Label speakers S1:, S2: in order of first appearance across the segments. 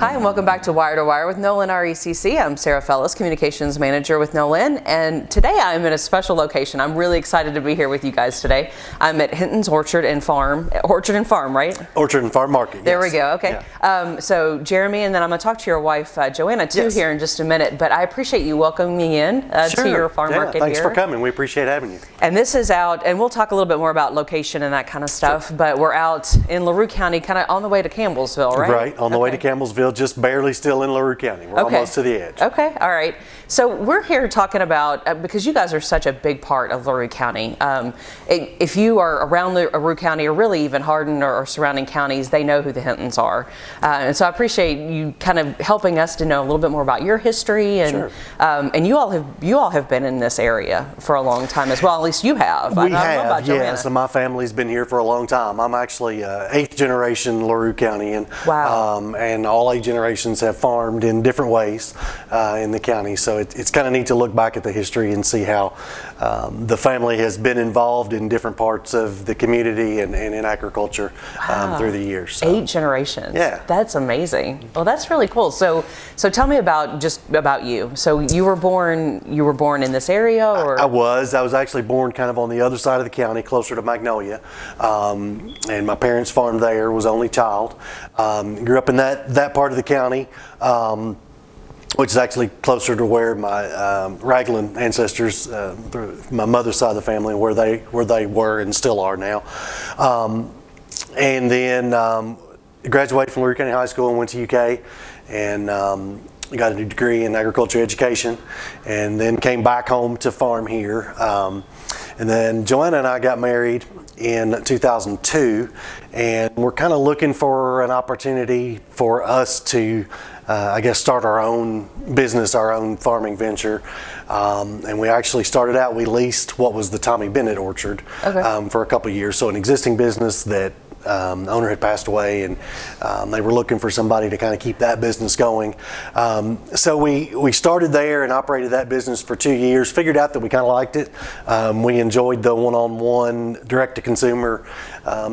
S1: Hi, and welcome back to Wire to Wire with Nolin RECC. I'm Sarah Fellis, Communications Manager with Nolin, and today I'm in a special location. I'm really excited to be here with you guys today. I'm at Hinton's Orchard and Farm, right?
S2: Orchard and Farm Market,
S1: There
S2: yes.
S1: we go, okay.
S2: Yeah.
S1: So Jeremy, and then I'm going to talk to your wife, Joanna, too,
S2: Yes.
S1: here in just a minute, but I appreciate you welcoming me in to your farm market
S2: Thanks
S1: here.
S2: for coming. We appreciate having you.
S1: And this is out, and we'll talk a little bit more about location and that kind of stuff, but we're out in LaRue County, kind of on the way to Campbellsville, right?
S2: Right, on the way to Campbellsville, just barely still in LaRue County. We're almost to the edge.
S1: Okay, all right. So we're here talking about, because you guys are such a big part of LaRue County. If you are around LaRue County, or really even Hardin or surrounding counties, they know who the Hintons are. And so I appreciate you kind of helping us to know a little bit more about your history. And
S2: Sure.
S1: And you all have been in this area for a long time as well. At least you have.
S2: We have, yes. And my family's been here for a long time. I'm actually 8th generation LaRue County,
S1: wow.
S2: And all 8 generations have farmed in different ways in the county. So it's kind of neat to look back at the history and see how the family has been involved in different parts of the community and in agriculture through the years. So.
S1: 8 generations.
S2: Yeah.
S1: That's amazing. Well, that's really cool. So tell me about you. So you were born in this area, or?
S2: I was actually born kind of on the other side of the county, closer to Magnolia, and my parents farmed there. Was only child. Grew up in that part of the county, which is actually closer to where my Raglan ancestors, my mother's side of the family, where they were and still are now. And then graduated from LaRue County High School and went to UK, and got a degree in agriculture education, and then came back home to farm here. And then Joanna and I got married in 2002, and we're kind of looking for an opportunity for us to, I guess, start our own business, our own farming venture. And we actually started out, we leased what was the Tommy Bennett Orchard for a couple of years. So an existing business that the owner had passed away, and they were looking for somebody to kind of keep that business going. So we started there and operated that business for 2 years, figured out that we kind of liked it. We enjoyed the one-on-one direct-to-consumer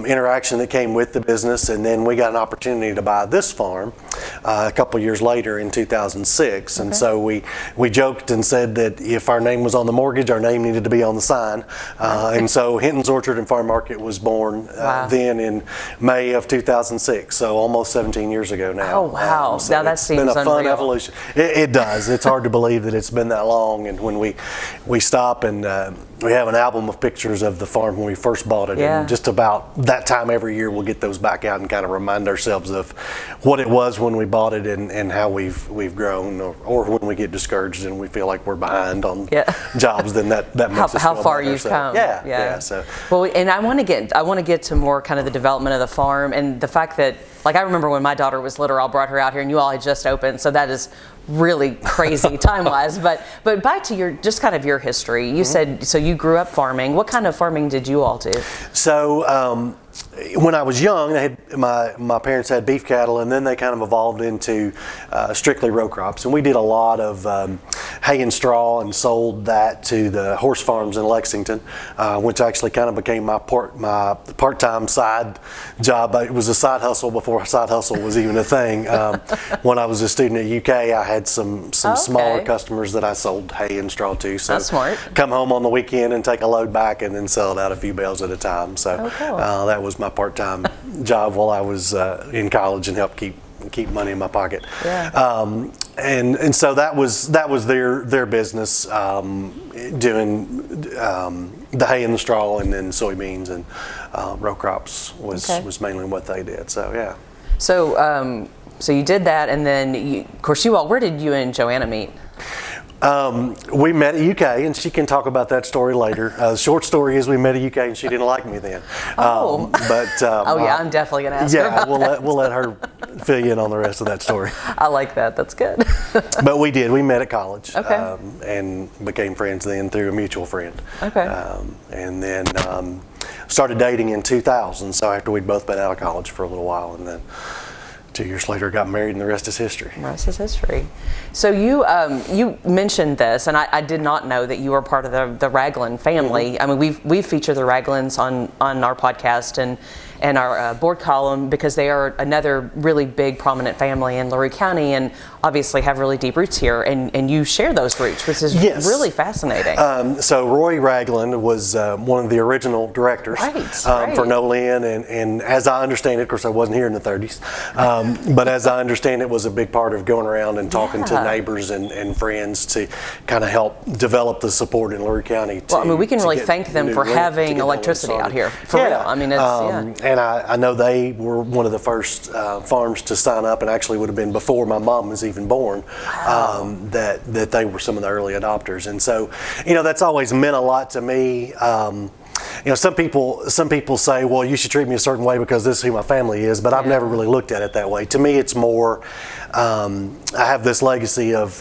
S2: interaction that came with the business, and then we got an opportunity to buy this farm a couple of years later in 2006. And so we joked and said that if our name was on the mortgage, our name needed to be on the sign. And so Hinton's Orchard and Farm Market was born then in May of 2006, so almost 17 years ago now.
S1: Oh, wow.
S2: So
S1: now that seems
S2: it's been a fun
S1: unreal.
S2: evolution. It does. It's hard to believe that it's been that long. And when we stop and we have an album of pictures of the farm when we first bought it, and just about that time every year we'll get those back out and kind of remind ourselves of what it was when we bought it and how we've grown, or when we get discouraged and we feel like we're behind on jobs, then that makes us
S1: how
S2: feel
S1: far
S2: better.
S1: you've
S2: So,
S1: come.
S2: Yeah. So
S1: well, and I want to get to more kind of the development of the farm, and the fact that, like, I remember when my daughter was little, I brought her out here, and you all had just opened, so that is really crazy time-wise. But back to your history. You said, so you grew up farming. What kind of farming did you all do?
S2: So when I was young, my parents had beef cattle, and then they kind of evolved into strictly row crops. And we did a lot of hay and straw and sold that to the horse farms in Lexington, which actually kind of became my part-time side job. It was a side hustle before a side hustle was even a thing. When I was a student at UK, I had some smaller customers that I sold hay and straw to. So
S1: that's smart.
S2: Come home on the weekend and take a load back, and then sell it out a few bales at a time. So that was my part-time job while I was in college, and helped keep money in my pocket. And so that was their business, doing the hay and the straw, and then soybeans and row crops was mainly what they did. So yeah.
S1: So you did that, and then of course where did you and Joanna meet?
S2: We met at UK, and she can talk about that story later. The short story is we met at UK, and she didn't like me then.
S1: I'm definitely going to ask her about that.
S2: We'll let her fill you in on the rest of that story.
S1: I like that. That's good.
S2: But we met at college, and became friends then through a mutual friend. And then started dating in 2000, so after we'd both been out of college for a little while, and then 2 years later got married, and the rest is history.
S1: The rest is history. So you mentioned this, and I did not know that you were part of the Raglan family. I mean, we've featured the Raglans on our podcast, and our board column, because they are another really big prominent family in LaRue County and obviously have really deep roots here, and you share those roots, which is really fascinating.
S2: So Roy Ragland was one of the original directors for Nolin, and as I understand it, of course I wasn't here in the 30s, but as I understand it, was a big part of going around and talking to neighbors and friends to kind of help develop the support in LaRue County.
S1: Well, I mean, we can really thank them for having electricity out here, for real. I mean, it's,
S2: and I know they were one of the first farms to sign up, and actually would have been before my mom was even born, that they were some of the early adopters. And so, you know, that's always meant a lot to me. You know, some people say, well, you should treat me a certain way because this is who my family is, but I've never really looked at it that way. To me, it's more, I have this legacy of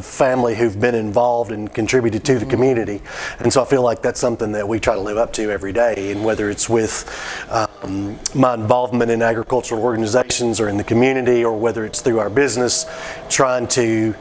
S2: family who've been involved and contributed to the community, and so I feel like that's something that we try to live up to every day. And whether it's with my involvement in agricultural organizations or in the community, or whether it's through our business, trying to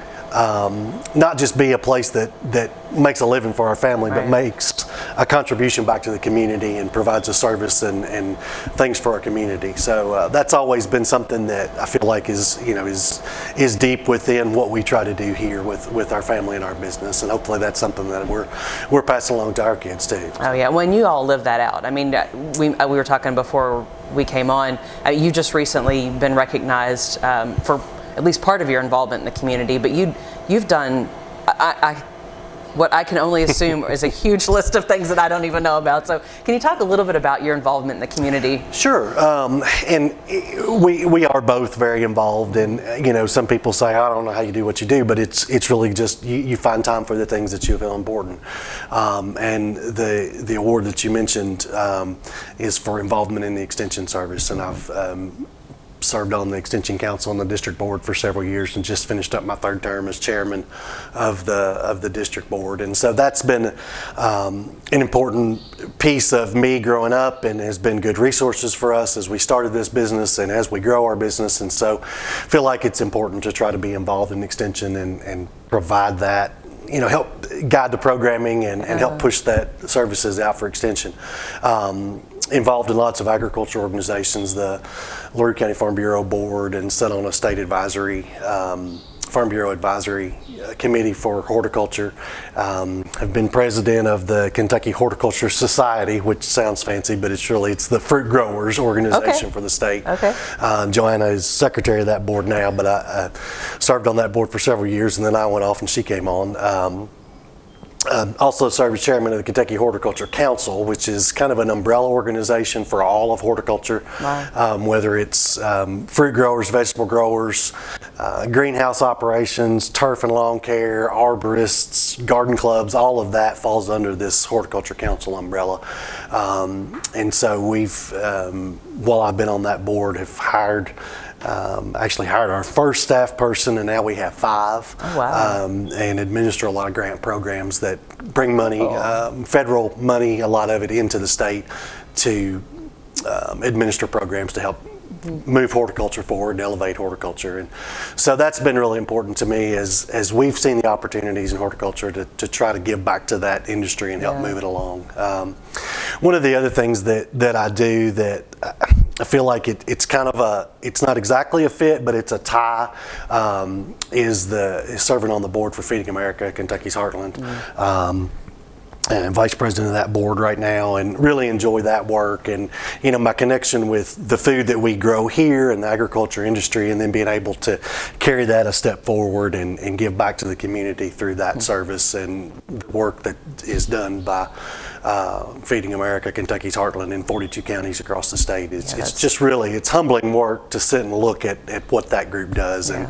S2: not just be a place that makes a living for our family, but makes a contribution back to the community and provides a service and things for our community. So that's always been something that I feel like is deep within what we try to do here with our family and our business, and hopefully that's something that we're passing along to our kids too.
S1: Oh yeah, when you all live that out. I mean, we were talking before we came on. You just recently been recognized for at least part of your involvement in the community, but you've done what I can only assume is a huge list of things that I don't even know about. So can you talk a little bit about your involvement in the community?
S2: Sure, and we are both very involved, and you know, some people say, I don't know how you do what you do, but it's really just you find time for the things that you feel important. And the award that you mentioned is for involvement in the Extension Service, and I've served on the Extension Council and the District Board for several years, and just finished up my third term as chairman of the District Board. And so that's been an important piece of me growing up, and has been good resources for us as we started this business and as we grow our business. And so I feel like it's important to try to be involved in Extension and provide that, you know, help guide the programming and help push that services out for Extension. Involved in lots of agriculture organizations, the LaRue County Farm Bureau Board, and sit on a state advisory, Farm Bureau Advisory Committee for Horticulture. I've been president of the Kentucky Horticulture Society, which sounds fancy, but it's the fruit growers organization for the state. Joanna is secretary of that board now, but I served on that board for several years, and then I went off and she came on. Also served as chairman of the Kentucky Horticulture Council, which is kind of an umbrella organization for all of horticulture, whether it's fruit growers, vegetable growers, greenhouse operations, turf and lawn care, arborists, garden clubs. All of that falls under this Horticulture Council umbrella. And so we've, while I've been on that board, have actually hired our first staff person, and now we have 5.
S1: Oh, wow.
S2: And administer a lot of grant programs that bring money, federal money, a lot of it into the state to administer programs to help move horticulture forward and elevate horticulture. And so that's been really important to me as we've seen the opportunities in horticulture to try to give back to that industry and help move it along. One of the other things that I do that I feel like it's kind of it's not exactly a fit, but it's a tie, is serving on the board for Feeding America, Kentucky's Heartland. And vice president of that board right now, and really enjoy that work. And you know, my connection with the food that we grow here and the agriculture industry, and then being able to carry that a step forward and give back to the community through that service and the work that is done by Feeding America, Kentucky's Heartland, in 42 counties across the state. It's just really, it's humbling work to sit and look at what that group does. And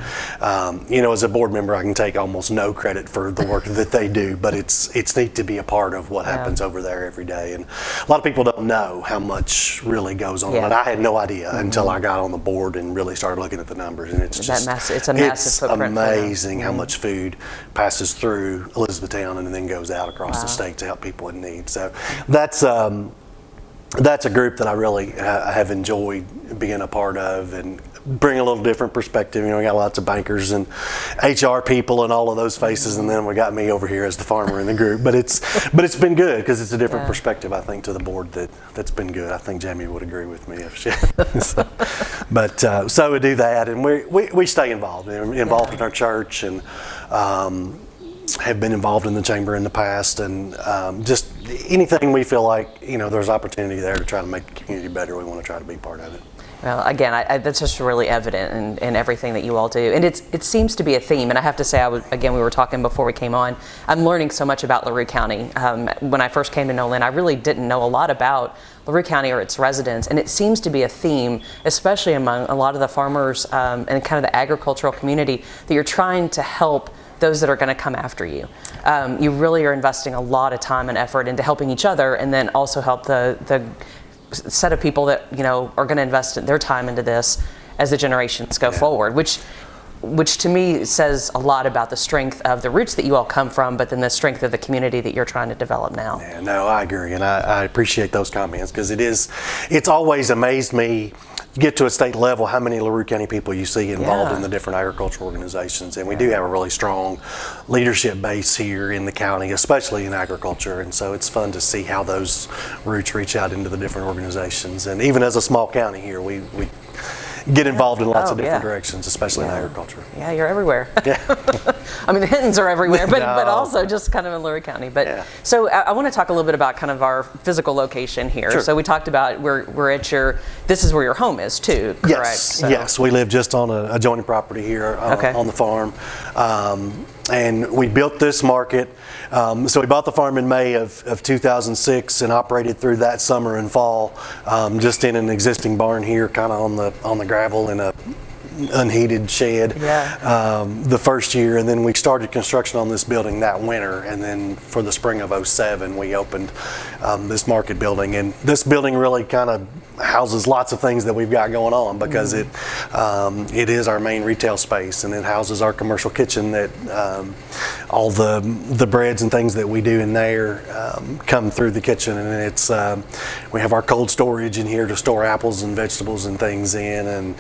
S2: you know, as a board member, I can take almost no credit for the work that they do, but it's neat to be a part of what happens over there every day. And a lot of people don't know how much really goes on, but I had no idea until I got on the board and really started looking at the numbers. And it's just
S1: it's a massive footprint.
S2: Amazing how much food passes through Elizabethtown and then goes out across the state to help people in need. So that's a group that I really have enjoyed being a part of, and bring a little different perspective. You know, we got lots of bankers and HR people and all of those faces, and then we got me over here as the farmer in the group. But it's been good because it's a different perspective, I think, to the board that's been good. I think Jamie would agree with me if she. So we do that, and we stay involved in our church, and have been involved in the chamber in the past, and just anything we feel like, you know, there's opportunity there to try to make the community better, we want to try to be part of it.
S1: Well, again, that's just really evident in everything that you all do, and it seems to be a theme. And I have to say, we were talking before we came on. I'm learning so much about LaRue County. When I first came to Nolin, I really didn't know a lot about LaRue County or its residents, and it seems to be a theme, especially among a lot of the farmers and kind of the agricultural community, that you're trying to help those that are going to come after you. You really are investing a lot of time and effort into helping each other, and then also help the set of people that, you know, are going to invest their time into this as the generations go forward, which to me says a lot about the strength of the roots that you all come from, but then the strength of the community that you're trying to develop now.
S2: Yeah, no, I agree, and I appreciate those comments, because it's always amazed me, get to a state level, how many LaRue County people you see involved in the different agricultural organizations. And we do have a really strong leadership base here in the county, especially in agriculture. And so it's fun to see how those roots reach out into the different organizations. And even as a small county here, we get involved in lots of different directions, especially in agriculture.
S1: Yeah, you're everywhere. Yeah. I mean, the Hintons are everywhere, but also just kind of in LaRue County. But so I want to talk a little bit about kind of our physical location here. Sure. So we talked about we're at this is where your home is too, correct?
S2: Yes,
S1: so.
S2: Yes. We live just on a adjoining property here on the farm. And we built this market. So we bought the farm in May of 2006 and operated through that summer and fall, just in an existing barn here, kind of on the gravel in a unheated shed the first year, and then we started construction on this building that winter, and then for the spring of '07 we opened this market building. And this building really kind of houses lots of things that we've got going on, because it is our main retail space, and it houses our commercial kitchen that all the breads and things that we do in there come through the kitchen, and it's we have our cold storage in here to store apples and vegetables and things in, and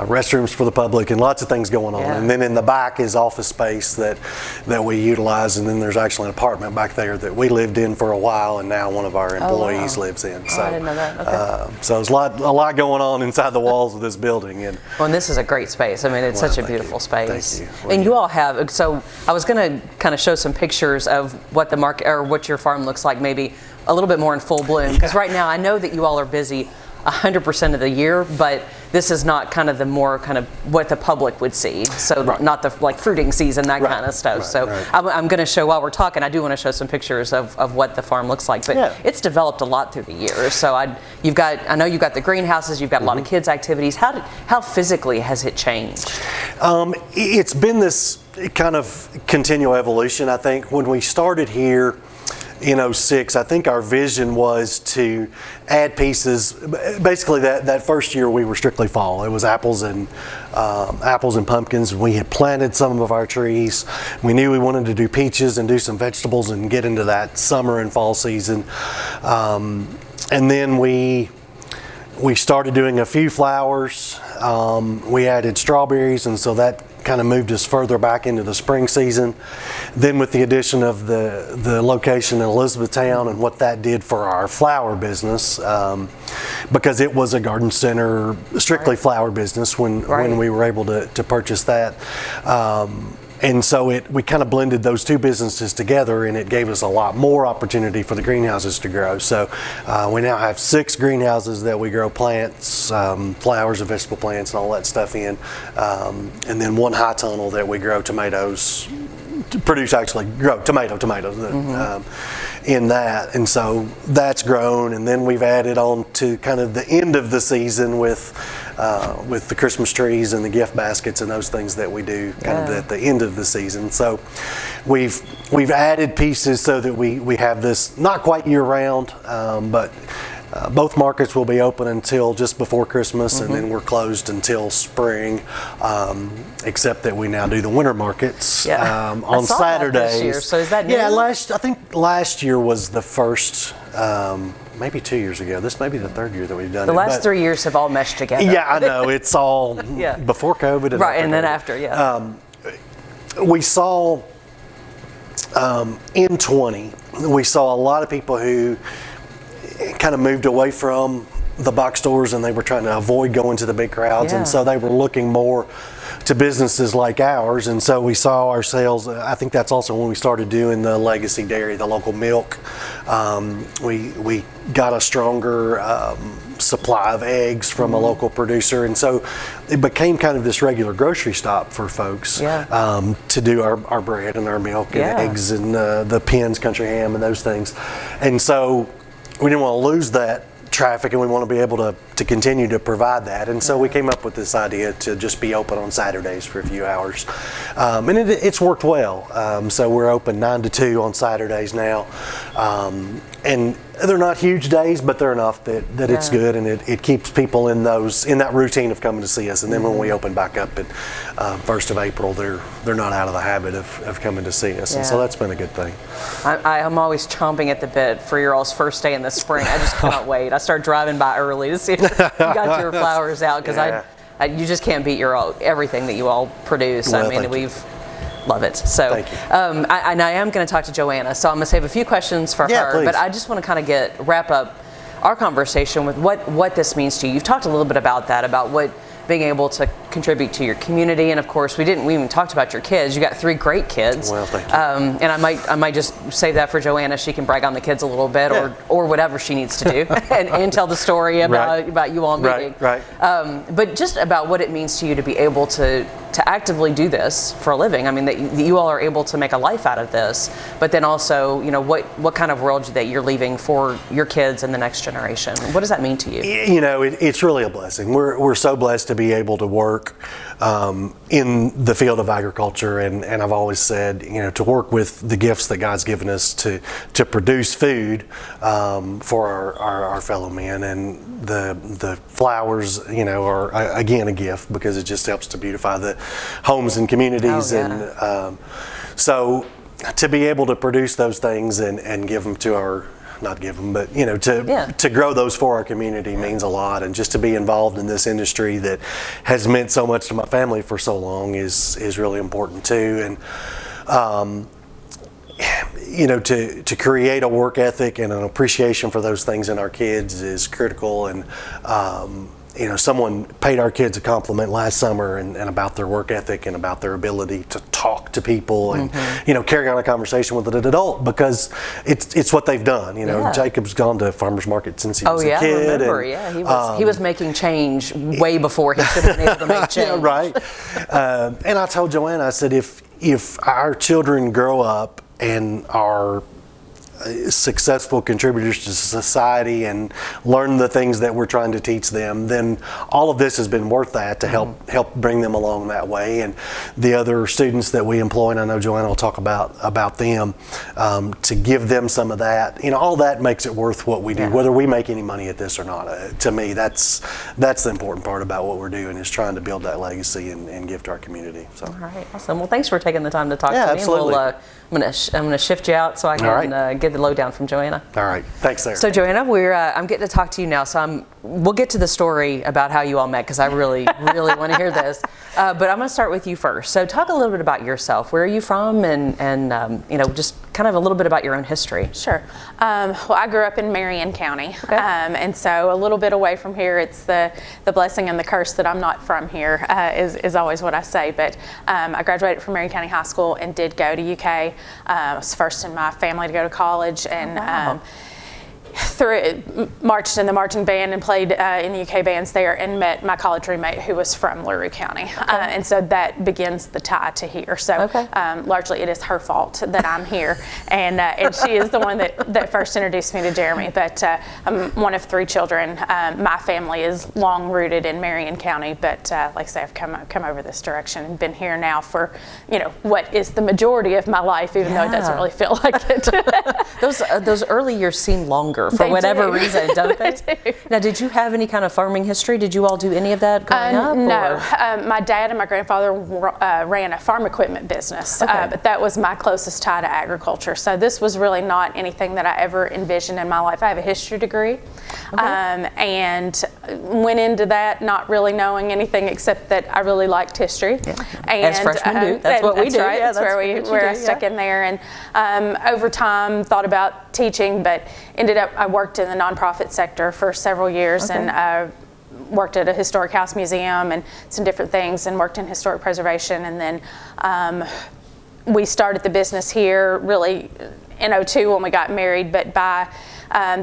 S2: restrooms for the public, and lots of things going on. And then in the back is office space that we utilize, and then there's actually an apartment back there that we lived in for a while, and now one of our employees lives in. So
S1: I didn't know that. Okay.
S2: So there's a lot going on inside the walls of this building. And
S1: well, and this is a great space. I mean, it's such a beautiful space.
S2: Thank you.
S1: And you all have, so I was going to kind of show some pictures of what the market or what your farm looks like, maybe a little bit more in full bloom, because right now I know that you all are busy 100% of the year, but this is not kind of the more kind of what the public would see. So not the like fruiting season, that kind of stuff. So I'm going to show, while we're talking, I do want to show some pictures of what the farm looks like. But it's developed a lot through the years. So I know you've got the greenhouses, you've got a lot of kids activities. How physically has it changed?
S2: It's been this kind of continual evolution. I think when we started here in '06, I think our vision was to add pieces. Basically, that first year we were strictly fall. It was apples and pumpkins. We had planted some of our trees. We knew we wanted to do peaches and do some vegetables and get into that summer and fall season. And then we started doing a few flowers. We added strawberries, and so that kind of moved us further back into the spring season. Then with the addition of the location in Elizabethtown and what that did for our flower business, because it was a garden center, strictly flower business when we were able to purchase that. And so we kind of blended those two businesses together, and it gave us a lot more opportunity for the greenhouses to grow. So we now have 6 greenhouses that we grow plants, flowers and vegetable plants and all that stuff in, and then 1 high tunnel that we grow tomatoes, grow tomatoes in that. And so that's grown, and then we've added on to kind of the end of the season with the Christmas trees and the gift baskets and those things that we do kind of at the end of the season. So we've added pieces so that we have this not quite year round, but both markets will be open until just before Christmas, and then we're closed until spring, except that we now do the winter markets on Saturdays.
S1: This year. So is that new?
S2: Yeah, I think last year was the first. Maybe 2 years ago. This may be the third year that we've done it.
S1: The last 3 years have all meshed together.
S2: Yeah, I know. It's all before COVID and
S1: right,
S2: after
S1: and then
S2: COVID.
S1: after,
S2: We saw in 20, we saw a lot of people who kind of moved away from the box stores, and they were trying to avoid going to the big crowds, and so they were looking more to businesses like ours, and so we saw our sales. I think that's also when we started doing the legacy dairy, the local milk. We got a stronger supply of eggs from a local producer, and so it became kind of this regular grocery stop for folks to do our bread and our milk and eggs and the Penn's country ham and those things. And so we didn't want to lose that traffic, and we want to be able to continue to provide that. And so we came up with this idea to just be open on Saturdays for a few hours, and it's worked well. So we're open 9 to 2 on Saturdays now, and they're not huge days, but they're enough that it's good, and it keeps people in that routine of coming to see us. And then when we open back up at 1st of April, they're not out of the habit of coming to see us, and so that's been a good thing.
S1: I'm always chomping at the bit for your all's first day in the spring. I just cannot wait. I start driving by early to see if you got your flowers out, because you just can't beat everything that you all produce.
S2: Well,
S1: I mean, love it. So,
S2: thank you.
S1: And I am going to talk to Joanna, so I'm going to save a few questions for her.
S2: Please.
S1: But I just want to kind of wrap up our conversation with what this means to you. You've talked a little bit about that, about what being able to contribute to your community, and of course we even talked about your kids. You got 3 great kids.
S2: Well, thank you.
S1: And I might just save that for Joanna. She can brag on the kids a little bit, or whatever she needs to do, and tell the story about you all meeting.
S2: Right.
S1: But just about what it means to you to be able to actively do this for a living. I mean, that you all are able to make a life out of this, but then also, what kind of world that you're leaving for your kids and the next generation. What does that mean to you?
S2: It's really a blessing. We're so blessed to be able to work in the field of agriculture, and I've always said, to work with the gifts that God's given us to produce food for our fellow men, and the flowers, are again a gift, because it just helps to beautify the homes and communities. And so to be able to produce those things and give them to not give them, but to grow those for our community means a lot. And just to be involved in this industry that has meant so much to my family for so long is really important too. And to create a work ethic and an appreciation for those things in our kids is critical. And someone paid our kids a compliment last summer and about their work ethic and about their ability to talk to people and carry on a conversation with an adult, because it's what they've done. Jacob's gone to farmers market since he was a kid.
S1: I remember. He was making change way before he should have been able to make change.
S2: Right. And I told Joanna, I said, if our children grow up and are successful contributors to society and learn the things that we're trying to teach them, then all of this has been worth that, to help bring them along that way. And the other students that we employ, and I know Joanna will talk about them, to give them some of that, all that makes it worth what we do, whether we make any money at this or not. To me, that's the important part about what we're doing, is trying to build that legacy and give to our community. So.
S1: All right, awesome. Well, thanks for taking the time to talk to me.
S2: Absolutely.
S1: I'm gonna shift you out so I can get the lowdown from Joanna.
S2: All right, thanks, Sarah.
S1: So Joanna, I'm getting to talk to you now. So we'll get to the story about how you all met, because I really want to hear this. But I'm going to start with you first. So talk a little bit about yourself. Where are you from, and just kind of a little bit about your own history.
S3: Sure. Well, I grew up in Marion County, and so a little bit away from here. It's the blessing and the curse that I'm not from here, is always what I say. But I graduated from Marion County High School and did go to UK. I was first in my family to go to college, and marched in the marching band and played in the UK bands there, and met my college roommate who was from LaRue County. And so that begins the tie to here. So largely it is her fault that I'm here, and she is the one that first introduced me to Jeremy. But I'm one of 3 children. My family is long rooted in Marion County, but like I say, I've come over this direction and been here now for what is the majority of my life, even though it doesn't really feel like it.
S1: Those early years seem longer agriculture for
S3: They
S1: whatever
S3: do.
S1: reason, don't they?
S3: They do.
S1: Now, did you have any kind of farming history? Did you all do any of that growing up?
S3: No,
S1: or?
S3: my dad and my grandfather ran a farm equipment business,
S1: Okay.
S3: but that was my closest tie to agriculture. So this was really not anything that I ever envisioned in my life. I have a history degree, and went into that not really knowing anything except that I really liked history.
S1: Yeah.
S3: And,
S1: As freshmen do. That's what we do.
S3: Right.
S1: Yeah,
S3: that's where I
S1: do,
S3: stuck in there, and over time thought about teaching, but ended up I worked in the nonprofit sector for several years, and worked at a historic house museum and some different things, and worked in historic preservation, and then we started the business here really in '02 when we got married, but by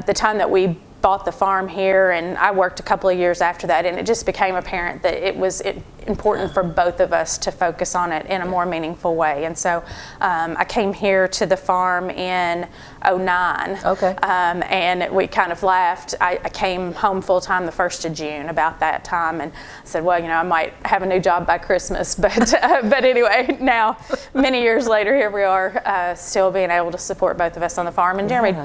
S3: the time that we bought the farm here, and I worked a couple of years after that, and it just became apparent that it was important for both of us to focus on it in a more meaningful way. And so I came here to the farm in '09.
S1: Okay.
S3: And we kind of laughed. I came home full time the 1st of June, about that time, and I said, well, I might have a new job by Christmas, but anyway, now many years later, here we are, still being able to support both of us on the farm. And Jeremy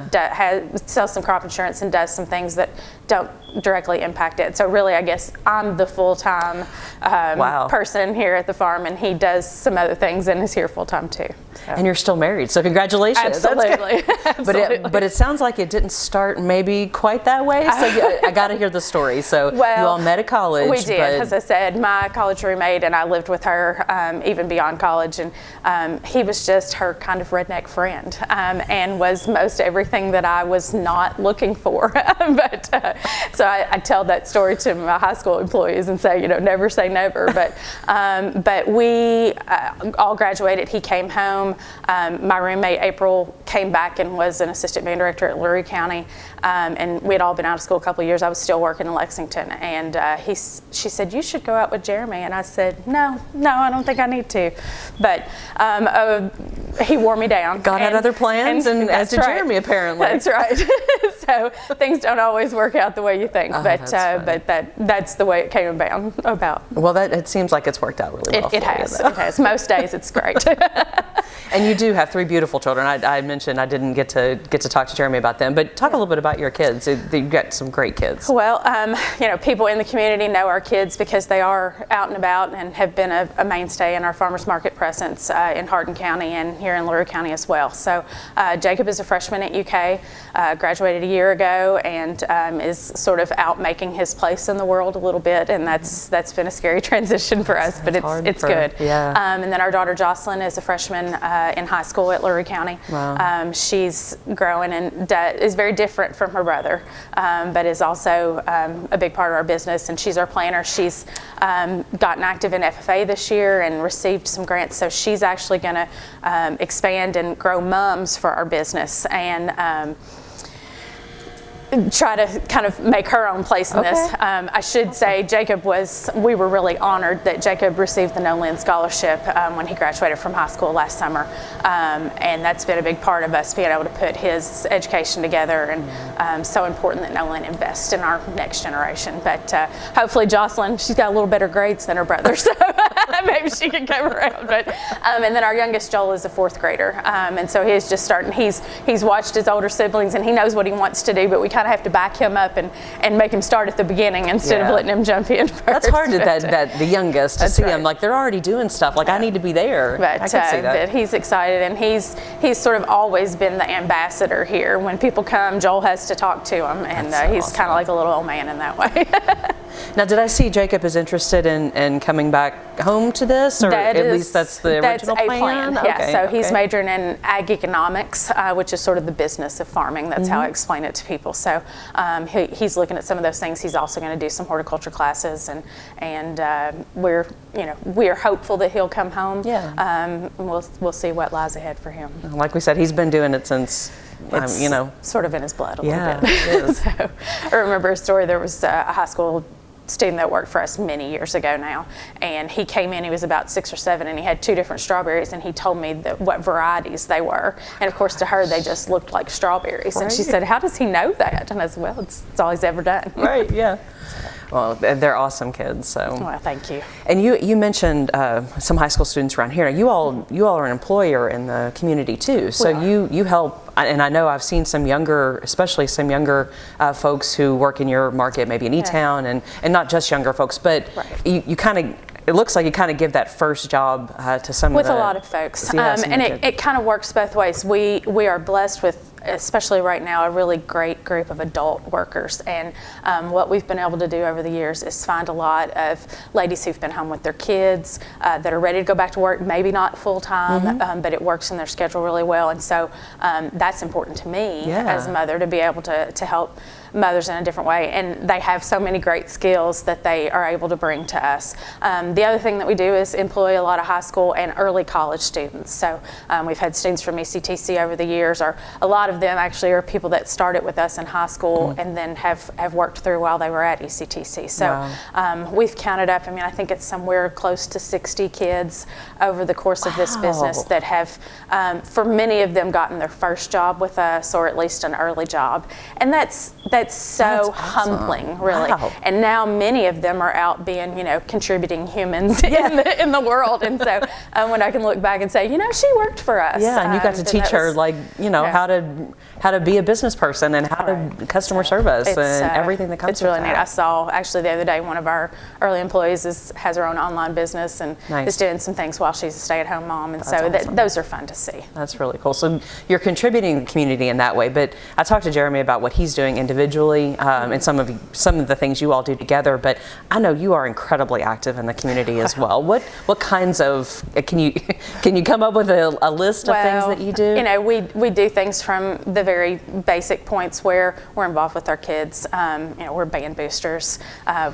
S3: sells some crop insurance and does some things that don't directly impact it. So really, I guess I'm the full-time person here at the farm, and he does some other things and is here full-time too. So.
S1: And you're still married, so congratulations.
S3: Absolutely.
S1: But it sounds like it didn't start maybe quite that way. So I got to hear the story. So you all met at college.
S3: We did. As I said, my college roommate and I lived with her even beyond college, and he was just her kind of redneck friend, and was most everything that I was not looking for. So I tell that story to my high school employees and say, never say never. But we all graduated. He came home. My roommate April came back and was an assistant band director at LaRue County, and we had all been out of school a couple of years. I was still working in Lexington, and she said, you should go out with Jeremy. And I said, no, I don't think I need to. But he wore me down.
S1: God had other plans, and as did Jeremy, apparently.
S3: That's right. So things don't always work out the way you think, but that's the way it came about.
S1: Well, it seems like it's worked out really well.
S3: It has. Most days it's great.
S1: And you do have 3 beautiful children. I mentioned I didn't get to talk to Jeremy about them, but talk a little bit about your kids. You've got some great kids.
S3: Well, people in the community know our kids because they are out and about and have been a mainstay in our farmers market presence in Hardin County and here in LaRue County as well. So Jacob is a freshman at UK, graduated a year ago, and is sort of out making his place in the world a little bit, and that's been a scary transition for us, but it's good.
S1: Yeah.
S3: And then our daughter Jocelyn is a freshman in high school at LaRue County.
S1: Wow.
S3: She's growing and is very different from her brother, but is also a big part of our business, and she's our planner. She's gotten active in FFA this year and received some grants, so she's actually going to expand and grow mums for our business, and try to kind of make her own place in this. I should say we were really honored that Jacob received the Nolin Scholarship when he graduated from high school last summer, and that's been a big part of us being able to put his education together, and so important that Nolin invests in our next generation. But hopefully Jocelyn, she's got a little better grades than her brother, so maybe she can come around. But and then our youngest Joel is a 4th grader, and so he's just starting. He's watched his older siblings, and he knows what he wants to do, but we kind of have to back him up and make him start at the beginning instead of letting him jump in first.
S1: That's hard to the youngest to see him like they're already doing stuff. Like I need to be there.
S3: But,
S1: I can see that.
S3: But he's excited, and he's sort of always been the ambassador here. When people come, Joel has to talk to them, and he's
S1: awesome.
S3: kind of like a little old man in that way.
S1: Now, did I see Jacob is interested in coming back home to this, or at least that's the original plan?
S3: Yeah, so he's majoring in ag economics, which is sort of the business of farming. That's how I explain it to people. So he's looking at some of those things. He's also going to do some horticulture classes, and we're hopeful that he'll come home.
S1: Yeah.
S3: We'll see what lies ahead for him.
S1: Like we said, he's been doing it since.
S3: Sort of in his blood a little bit.
S1: It is.
S3: So, I remember a story. There was a high school student that worked for us many years ago now, and he came in, he was about 6 or 7, and he had 2 different strawberries, and he told me what varieties they were, and of course to her they just looked like strawberries. And she said, how does he know that? And I said, well, it's all he's ever done.
S1: Right, yeah. Well, they're awesome kids. So.
S3: Well, thank you.
S1: And you mentioned some high school students around here. You all are an employer in the community too. So you help and I know I've seen some younger, especially some younger folks who work in your market, maybe in E-Town, and not just younger folks, but you kind of, it looks like you kind of give that first job to some
S3: with
S1: of the,
S3: a lot of folks, and it kind of works both ways. We are blessed with, especially right now, a really great group of adult workers, and what we've been able to do over the years is find a lot of ladies who've been home with their kids that are ready to go back to work, maybe not full time, but it works in their schedule really well, and so that's important to me as a mother, to be able to help mothers in a different way, and they have so many great skills that they are able to bring to us. The other thing that we do is employ a lot of high school and early college students. So we've had students from ECTC over the years, or a lot of them actually are people that started with us in high school and then have worked through while they were at ECTC. So we've counted up, I mean, I think it's somewhere close to 60 kids over the course of this business that have, for many of them, gotten their first job with us, or at least an early job. And that's so humbling, really. And now many of them are out being, contributing humans in the world. And so when I can look back and say, she worked for us.
S1: Yeah, and you got to teach her, how to be a business person, and how to customer service, and everything that comes with
S3: it's really
S1: that.
S3: neat. I saw, actually, the other day, one of our early employees has her own online business and is doing some things while she's a stay-at-home mom. And those are fun to see.
S1: That's really cool. So you're contributing to the community in that way. But I talked to Jeremy about what he's doing individually, and some of the things you all do together. But I know you are incredibly active in the community as well. What kinds of can you come up with a list of things that you do?
S3: We do things from the very basic points where we're involved with our kids. We're band boosters.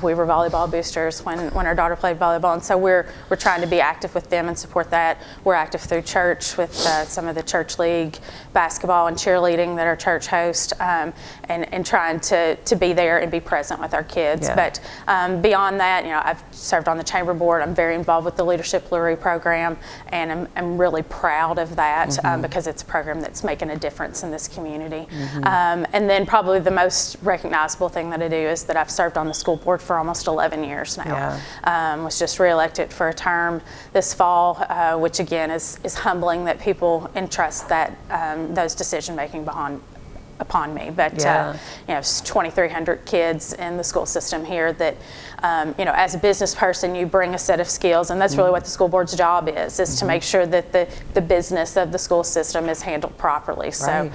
S3: We were volleyball boosters when our daughter played volleyball, and so we're trying to be active with them and support that. We're active through church with some of the church league basketball and cheerleading that our church hosts, and trying to be there and be present with our kids. But beyond that, I've served on the chamber board. I'm very involved with the Leadership LaRue program, and I'm really proud of that because it's a program that's making a difference in this community. And then probably the most recognizable thing that I do is that I've served on the school board for almost 11 years now. Was just reelected for a term this fall, which again is humbling that people entrust that those decision making upon me. But it's 2,300 kids in the school system here that, as a business person, you bring a set of skills, and that's really what the school board's job is to make sure that the business of the school system is handled properly. So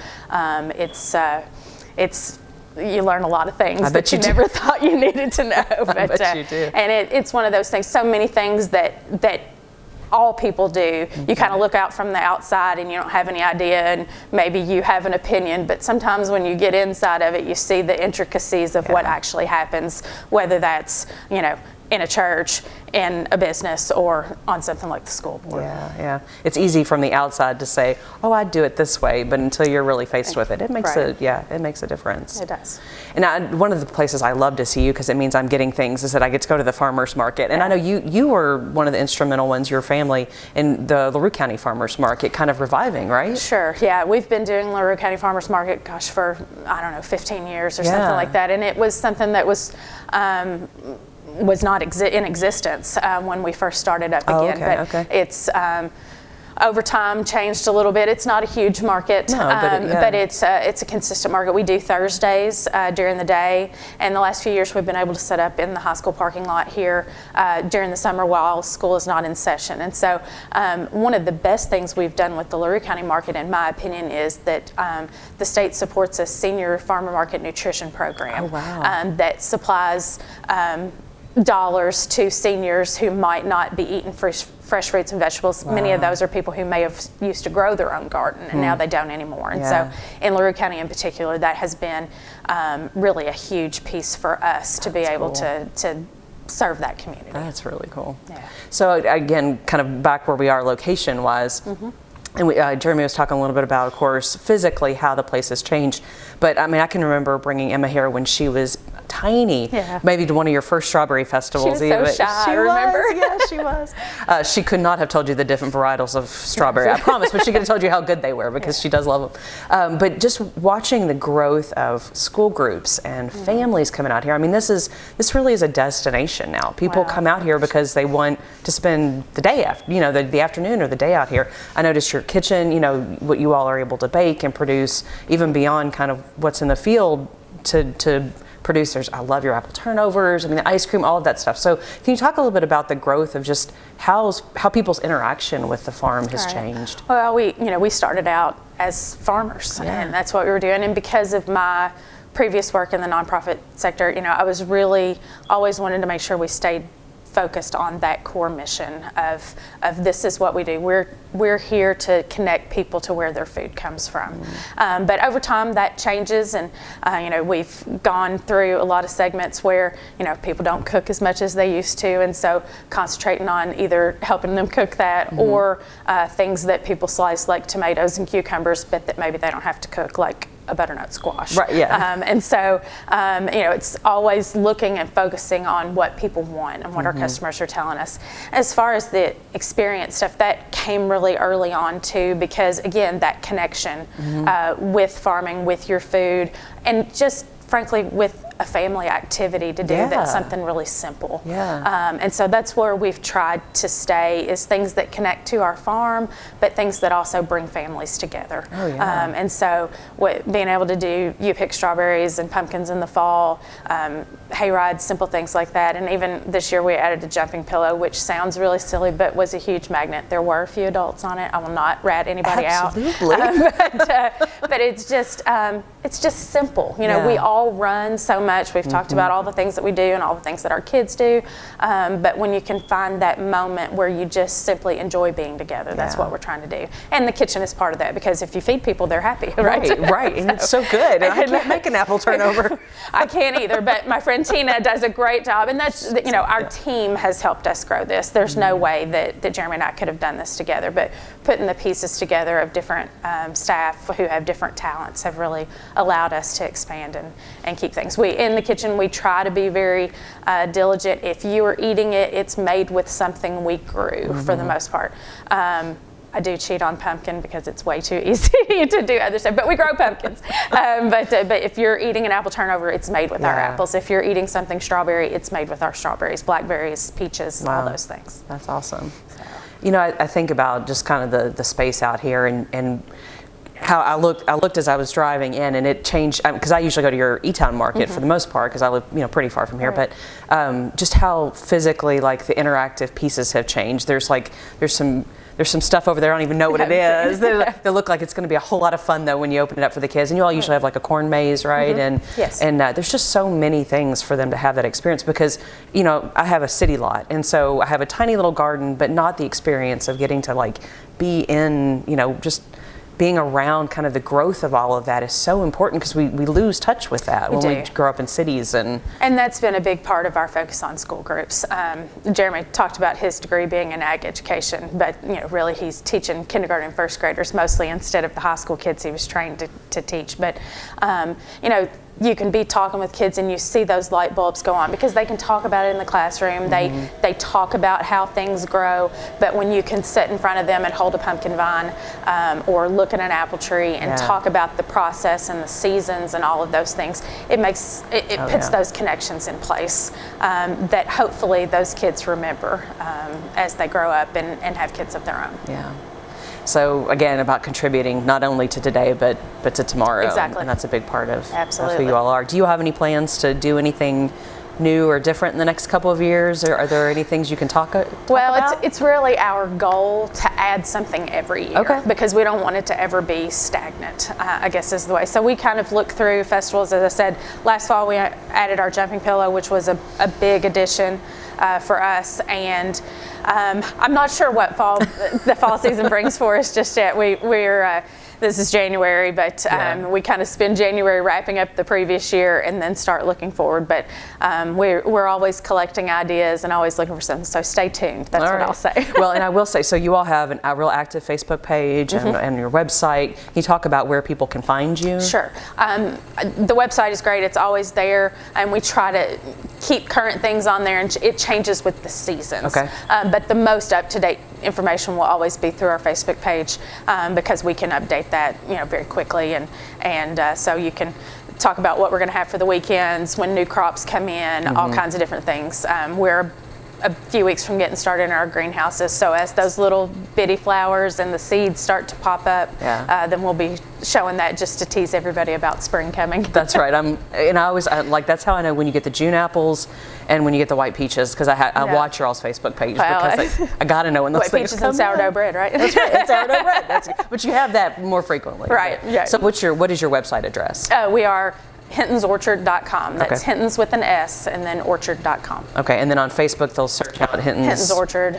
S3: it's you learn a lot of things that you never thought you needed to know. But,
S1: I bet you do.
S3: And it's one of those things, so many things that all people do. You kind of look out from the outside and you don't have any idea, and maybe you have an opinion, but sometimes when you get inside of it, you see the intricacies of what actually happens, whether that's, in a church, in a business, or on something like the school board.
S1: It's easy from the outside to say, oh, I'd do it this way, but until you're really faced with it, it makes it makes a difference.
S3: It does.
S1: And one of the places I love to see you, because it means I'm getting things, is that I get to go to the farmers market. And I know you were one of the instrumental ones, your family, in the LaRue County Farmers Market kind of reviving, right?
S3: Sure, yeah. We've been doing LaRue County Farmers Market, for, 15 years or something like that. And it was something that was not in existence when we first started up again. But it's over time changed a little bit. It's not a huge market, but it's a consistent market. We do Thursdays during the day, and the last few years we've been able to set up in the high school parking lot here during the summer while school is not in session. And so one of the best things we've done with the LaRue County market, in my opinion, is that the state supports a senior farmer market nutrition program that supplies dollars to seniors who might not be eating fresh fruits and vegetables. Many of those are people who may have used to grow their own garden, and now they don't anymore. And so in LaRue County in particular, that has been really a huge piece for us to be able to serve that community.
S1: That's really cool. So again, kind of back where we are location-wise, and Jeremy was talking a little bit about, of course, physically how the place has changed. But I mean, I can remember bringing Emma here when she was tiny.
S3: Yeah.
S1: Maybe to one of your first strawberry festivals.
S3: She was so shy,
S1: She
S3: I remember.
S1: was, yeah, she was. She could not have told you the different varietals of strawberry, I promise, but she could have told you how good they were because she does love them. But just watching the growth of school groups and families coming out here, I mean, this really is a destination now. People come out here because they want to spend the day after, the afternoon or the day out here. I noticed your kitchen, what you all are able to bake and produce, even beyond kind of what's in the field to producers. I love your apple turnovers, the ice cream, all of that stuff. So can you talk a little bit about the growth of just how people's interaction with the farm has changed?
S3: Well, we started out as farmers, and that's what we were doing. And because of my previous work in the nonprofit sector, I was really always wanted to make sure we stayed focused on that core mission of this is what we do. We're here to connect people to where their food comes from. But over time that changes, and we've gone through a lot of segments where people don't cook as much as they used to, and so concentrating on either helping them cook that or things that people slice like tomatoes and cucumbers, but that maybe they don't have to cook, like a butternut squash.
S1: Right, yeah.
S3: And so, it's always looking and focusing on what people want and what our customers are telling us. As far as the experience stuff, that came really early on too, because again, that connection with farming, with your food, and just frankly with a family activity to do that's something really simple. And so that's where we've tried to stay, is things that connect to our farm, but things that also bring families together. And so being able to do, you pick strawberries and pumpkins in the fall, hay rides, simple things like that. And even this year we added a jumping pillow, which sounds really silly, but was a huge magnet. There were a few adults on it. I will not rat anybody out. But it's just simple. We all run so much. We've talked about all the things that we do and all the things that our kids do. But when you can find that moment where you just simply enjoy being together, that's what we're trying to do. And the kitchen is part of that, because if you feed people, they're happy, right?
S1: Right. And it's so good. I can't make an apple turnover.
S3: I can't either, but my friend Tina does a great job. And that's, our team has helped us grow this. There's no way that Jeremy and I could have done this together, but putting the pieces together of different staff who have different talents have really allowed us to expand and keep things. In the kitchen, we try to be very diligent. If you are eating it, it's made with something we grew for the most part. I do cheat on pumpkin because it's way too easy to do other stuff, but we grow pumpkins. But if you're eating an apple turnover, it's made with our apples. If you're eating something strawberry, it's made with our strawberries, blackberries, peaches, all those things.
S1: That's awesome. So. I think about just kind of the space out here and how I looked as I was driving in, and it changed because I usually go to your E-Town market for the most part, because I live pretty far from here. But just how physically the interactive pieces have changed. There's some stuff over there I don't even know what it is. They look like it's going to be a whole lot of fun though when you open it up for the kids. And you all usually have a corn maze, right? And there's just so many things for them to have that experience, because I have a city lot, and so I have a tiny little garden, but not the experience of getting to be in just being around kind of the growth of all of that is so important, because we lose touch with that when we grow up in cities. And
S3: that's been a big part of our focus on school groups. Jeremy talked about his degree being in ag education, but really he's teaching kindergarten and first graders mostly instead of the high school kids he was trained to teach. But you can be talking with kids and you see those light bulbs go on, because they can talk about it in the classroom. They talk about how things grow, but when you can sit in front of them and hold a pumpkin vine or look at an apple tree and talk about the process and the seasons and all of those things, it puts those connections in place that hopefully those kids remember as they grow up and have kids of their own.
S1: Yeah. So again, about contributing not only to today, but to tomorrow.
S3: Exactly.
S1: And that's a big part of
S3: Absolutely.
S1: who you all are. Do you have any plans to do anything new or different in the next couple of years? Or are there any things you can talk about?
S3: It's really our goal to add something every year, because we don't want it to ever be stagnant, I guess is the way. So we kind of look through festivals. As I said, last fall we added our jumping pillow, which was a big addition for us, and I'm not sure what the fall season brings for us just yet. We're this is January, but we kind of spend January wrapping up the previous year and then start looking forward. But we're always collecting ideas and always looking for something. So stay tuned. That's what I'll say.
S1: Well, and I will say, so you all have a real active Facebook page and your website. Can you talk about where people can find you?
S3: Sure. The website is great. It's always there, and we try to keep current things on there, and it changes with the seasons.
S1: Okay.
S3: But the most up-to-date information will always be through our Facebook page, because we can update that, very quickly, and so you can talk about what we're going to have for the weekends, when new crops come in, all kinds of different things. We're a few weeks from getting started in our greenhouses, so as those little bitty flowers and the seeds start to pop up, then we'll be showing that just to tease everybody about spring coming.
S1: That's right. That's how I know when you get the June apples and when you get the white peaches, because I watch your all's Facebook page, because I got to know when those
S3: white
S1: things
S3: peaches
S1: come
S3: and sourdough bread, right?
S1: That's right. It's sourdough bread. But you have that more frequently.
S3: Right. Yeah.
S1: So what is your website address?
S3: We are hintonsorchard.com. That's Hinton's with an S and then orchard.com.
S1: Okay, and then on Facebook they'll search out Hinton's.
S3: Hinton's Orchard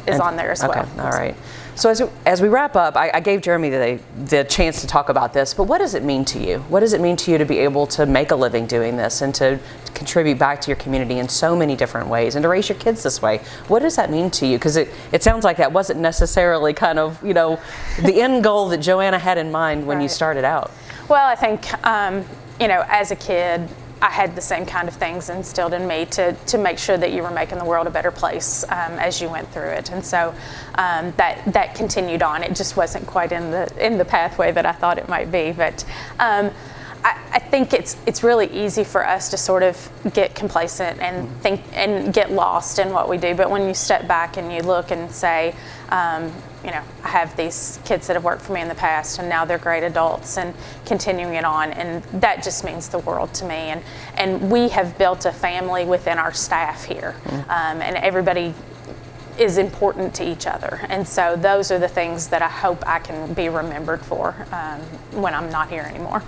S3: is on there as well.
S1: Okay, all right. So as we wrap up, I gave Jeremy the chance to talk about this, but what does it mean to you? What does it mean to you to be able to make a living doing this and to contribute back to your community in so many different ways and to raise your kids this way? What does that mean to you? Because it sounds like that wasn't necessarily kind of, the end goal that Joanna had in mind when you started out.
S3: Well, I think, as a kid, I had the same kind of things instilled in me to make sure that you were making the world a better place as you went through it, and so that continued on. It just wasn't quite in the pathway that I thought it might be, but I think it's really easy for us to sort of get complacent and think and get lost in what we do. But when you step back and you look and say, I have these kids that have worked for me in the past, and now they're great adults and continuing it on, and that just means the world to me. And we have built a family within our staff here, and everybody is important to each other. And so those are the things that I hope I can be remembered for when I'm not here anymore.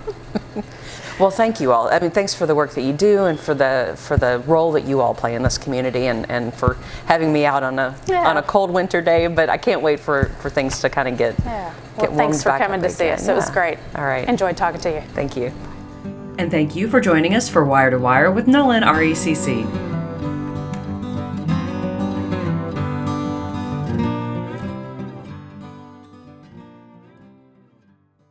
S1: Well, thank you all. I mean, thanks for the work that you do and for the role that you all play in this community, and for having me out on a cold winter day. But I can't wait for things to kind of get warmed
S3: thanks for
S1: back
S3: coming
S1: up
S3: to see
S1: again.
S3: us. It was great.
S1: All right.
S3: Enjoyed talking to you.
S1: Thank you. And thank you for joining us for Wire to Wire with Nolin RECC.